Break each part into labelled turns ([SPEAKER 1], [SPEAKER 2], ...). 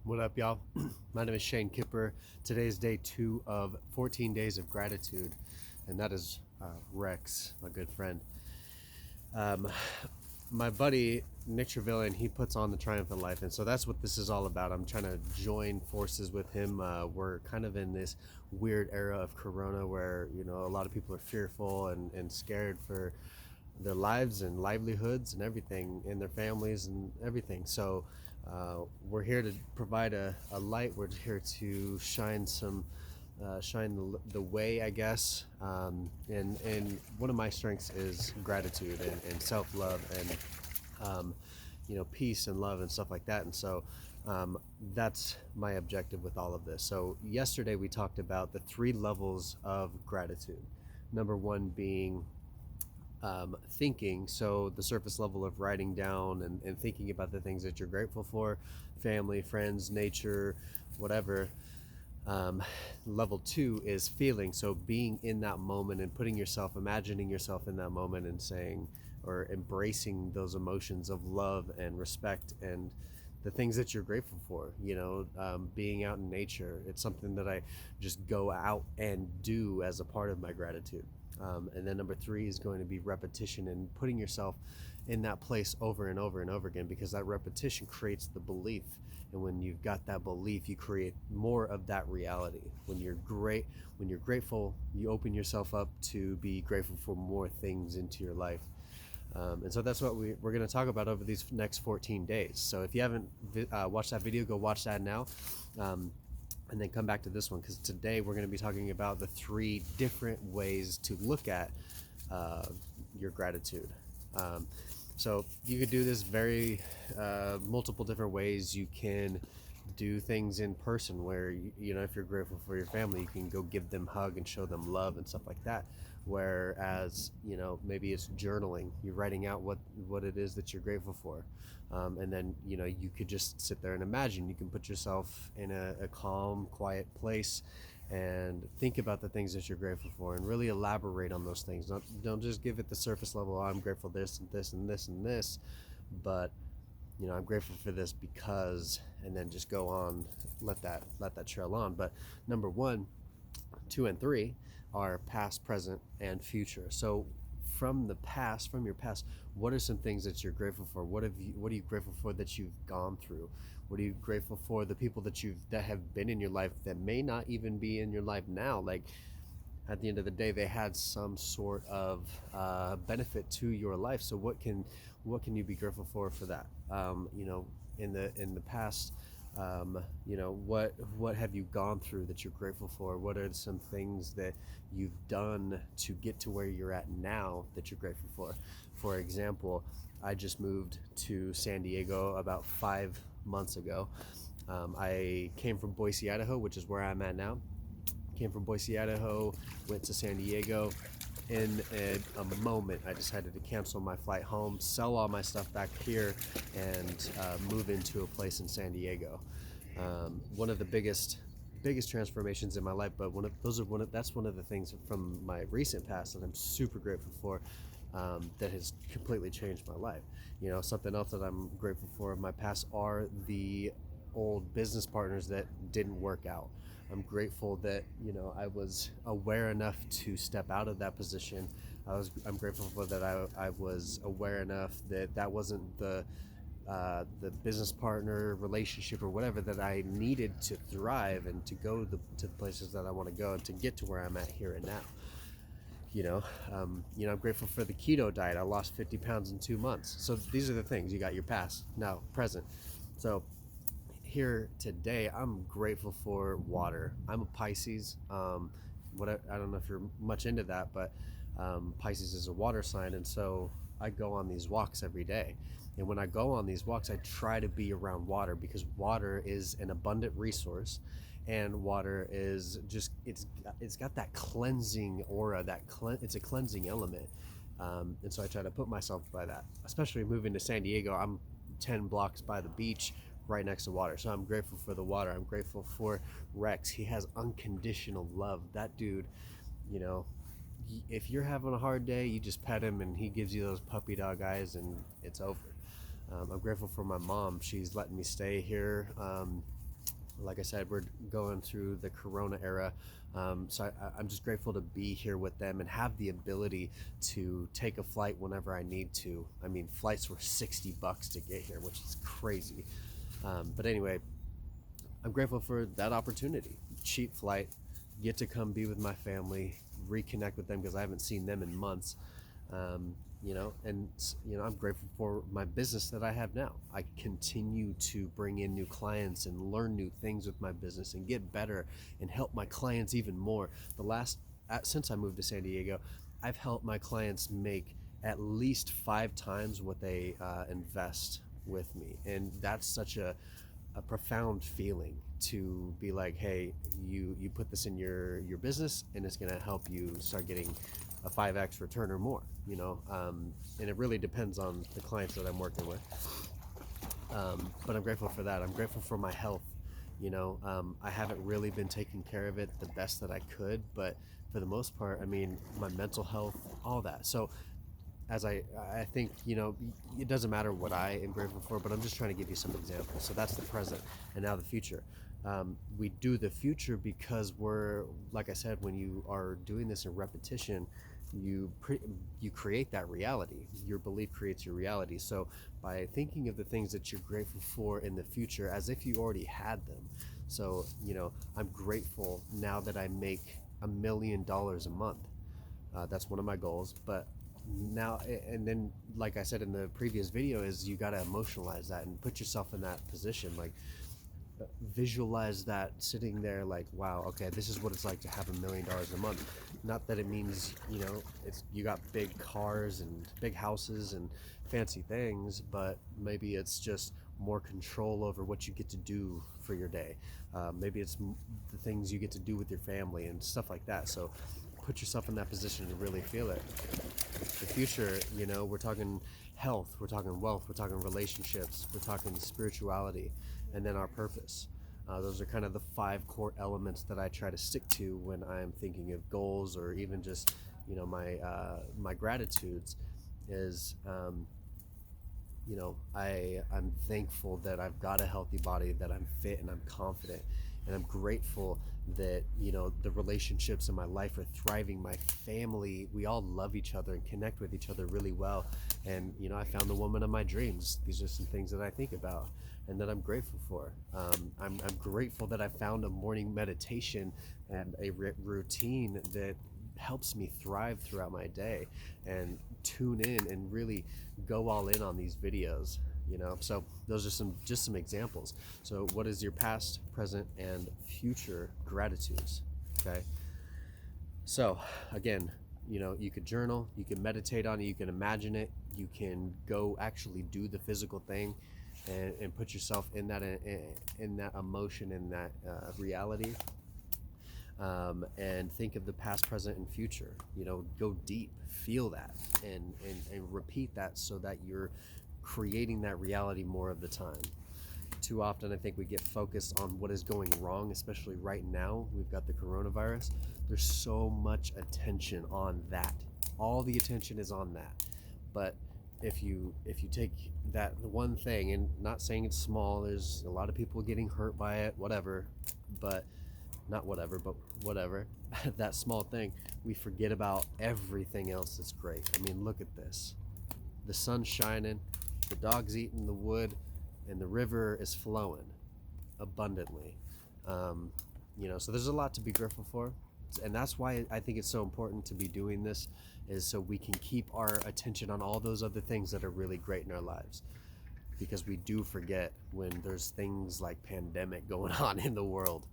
[SPEAKER 1] What up, y'all? My name is Shane Kipper. Today is day 2 of 14 days of gratitude, and that is Rex, my good friend. Um, my buddy Nick Trevelyan, he puts on the Triumphant Life, and so that's what this is all about. I'm trying to join forces with him. We're kind of in this weird era of Corona where a lot of people are fearful and scared for their lives and livelihoods and everything, and their families and everything. So we're here to provide a light. We're here to shine the way, I guess. And one of my strengths is gratitude and self-love and peace and love and stuff like that. And so that's my objective with all of this. So yesterday we talked about the 3 levels of gratitude. Number 1 being thinking. So the surface level of writing down and thinking about the things that you're grateful for, family, friends, nature, whatever. um, Level 2 is feeling. So being in that moment and imagining yourself in that moment and saying or embracing those emotions of love and respect and the things that you're grateful for. Being out in nature, it's something that I just go out and do as a part of my gratitude. And then number 3 is going to be repetition and putting yourself in that place over and over and over again, because that repetition creates the belief. And when you've got that belief, you create more of that reality. When you're grateful, you open yourself up to be grateful for more things into your life. And so that's what we're going to talk about over these next 14 days. So if you haven't watched that video, go watch that now. And then come back to this one, because today we're going to be talking about the 3 different ways to look at your gratitude. So you could do this very multiple different ways. You can do things in person where if you're grateful for your family, you can go give them a hug and show them love and stuff like that. Whereas maybe it's journaling. You're writing out what it is that you're grateful for. And then you could just sit there and imagine. You can put yourself in a calm, quiet place and think about the things that you're grateful for and really elaborate on those things. Don't just give it the surface level. I'm grateful this and this and this and this, but I'm grateful for this because, and then just go on, let that trail on. But number 1, 2, and 3 are past, present, and future. So from your past, what are some things that you're grateful for? What are you grateful for that you've gone through? What are you grateful for? The people that have been in your life that may not even be in your life now. Like, at the end of the day, they had some sort of benefit to your life. So what can you be grateful for that? In the past, what have you gone through that you're grateful for? What are some things that you've done to get to where you're at now that you're grateful for? For example, I just moved to San Diego about 5 months ago. I came from Boise, Idaho, which is where I'm at now. Came from Boise, Idaho, went to San Diego. In a moment, I decided to cancel my flight home, sell all my stuff back here, and move into a place in San Diego. One of the biggest transformations in my life, but that's one of the things from my recent past that I'm super grateful for. That has completely changed my life. Something else that I'm grateful for in my past are the old business partners that didn't work out. I'm grateful that I was aware enough to step out of that position. I'm grateful for that. I was aware enough that wasn't the business partner relationship or whatever that I needed to thrive and to go to the places that I want to go and to get to where I'm at here and now. I'm grateful for the keto diet. I lost 50 pounds in 2 months. So these are the things. You got your past, now present. So here today, I'm grateful for water. I'm a Pisces. I don't know if you're much into that, but Pisces is a water sign, and so I go on these walks every day. And when I go on these walks, I try to be around water, because water is an abundant resource, and water is just it's got that cleansing aura. It's a cleansing element. And so I try to put myself by that. Especially moving to San Diego, I'm 10 blocks by the beach, right next to water. So I'm grateful for the water. I'm grateful for Rex. He has unconditional love. That dude, if you're having a hard day, you just pet him and he gives you those puppy dog eyes and it's over. I'm grateful for my mom. She's letting me stay here Like I said, we're going through the Corona era. I'm just grateful to be here with them and have the ability to take a flight whenever I need to. I mean, flights were $60 to get here, which is crazy. But anyway, I'm grateful for that opportunity. Cheap flight, get to come be with my family, reconnect with them because I haven't seen them in months. And I'm grateful for my business that I have now. I continue to bring in new clients and learn new things with my business and get better and help my clients even more. Since I moved to San Diego, I've helped my clients make at least 5 times what they invest with me, and that's such a profound feeling to be like, hey, you put this in your business and it's going to help you start getting a 5x return or more, and it really depends on the clients that I'm working with. But I'm grateful for that. I'm grateful for my health. I haven't really been taking care of it the best that I could, but for the most part, I mean, my mental health, all that. So as I think, it doesn't matter what I am grateful for, but I'm just trying to give you some examples. So that's the present, and now the future. We do the future because like I said, when you are doing this in repetition, you create that reality. Your belief creates your reality. So by thinking of the things that you're grateful for in the future as if you already had them. So, I'm grateful now that I make $1 million a month. That's one of my goals. But now, and then, like I said in the previous video, is you got to emotionalize that and put yourself in that position. Like, visualize that sitting there like, wow, okay, this is what it's like to have $1 million a month. Not that it means, you got big cars and big houses and fancy things, but maybe it's just more control over what you get to do for your day. Maybe it's the things you get to do with your family and stuff like that. So put yourself in that position to really feel it. The future, we're talking health, we're talking wealth, we're talking relationships, we're talking spirituality, and then our purpose. Those are kind of the 5 core elements that I try to stick to when I'm thinking of goals, or even just, my gratitudes. Is I'm thankful that I've got a healthy body, that I'm fit and I'm confident, and I'm grateful that the relationships in my life are thriving. My family, we all love each other and connect with each other really well, and I found the woman of my dreams. These are some things that I think about and that I'm grateful for. I'm grateful that I found a morning meditation and a routine that helps me thrive throughout my day and tune in and really go all in on these videos. So those are some examples. So what is your past, present, and future gratitudes? Okay, so again, you could journal, you can meditate on it, you can imagine it, you can go actually do the physical thing and put yourself in that emotion, in that reality. And think of the past, present, and future. Go deep, feel that, and repeat that so that you're creating that reality more of the time. Too often, I think we get focused on what is going wrong, especially right now. We've got the coronavirus. There's so much attention on that. All the attention is on that. But if you take that one thing, and not saying it's small, there's a lot of people getting hurt by it, whatever, but not whatever, but whatever, that small thing, we forget about everything else that's great. I mean, look at this. The sun's shining, the dog's eating the wood, and the river is flowing abundantly. So there's a lot to be grateful for. And that's why I think it's so important to be doing this, is so we can keep our attention on all those other things that are really great in our lives. Because we do forget when there's things like pandemic going on in the world.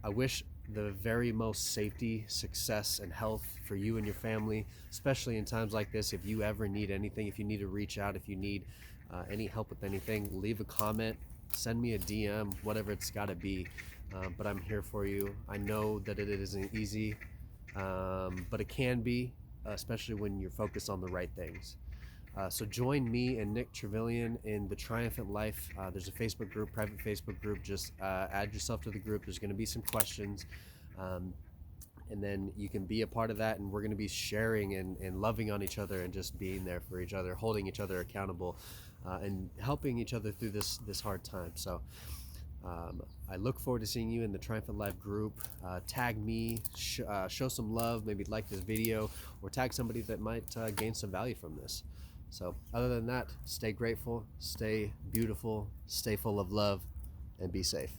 [SPEAKER 1] I wish the very most safety, success, and health for you and your family, especially in times like this. If you ever need anything, if you need to reach out, if you need any help with anything, leave a comment, send me a DM, whatever it's got to be. But I'm here for you. I know that it isn't easy, but it can be, especially when you're focused on the right things. So join me and Nick Trevelyan in the Triumphant Life. There's a Facebook group, private Facebook group. Just add yourself to the group. There's going to be some questions. And then you can be a part of that, and we're going to be sharing and loving on each other and just being there for each other, holding each other accountable, and helping each other through this hard time. So I look forward to seeing you in the Triumphant Life group. Tag me, show some love, maybe like this video, or tag somebody that might gain some value from this. So other than that, stay grateful, stay beautiful, stay full of love, and be safe.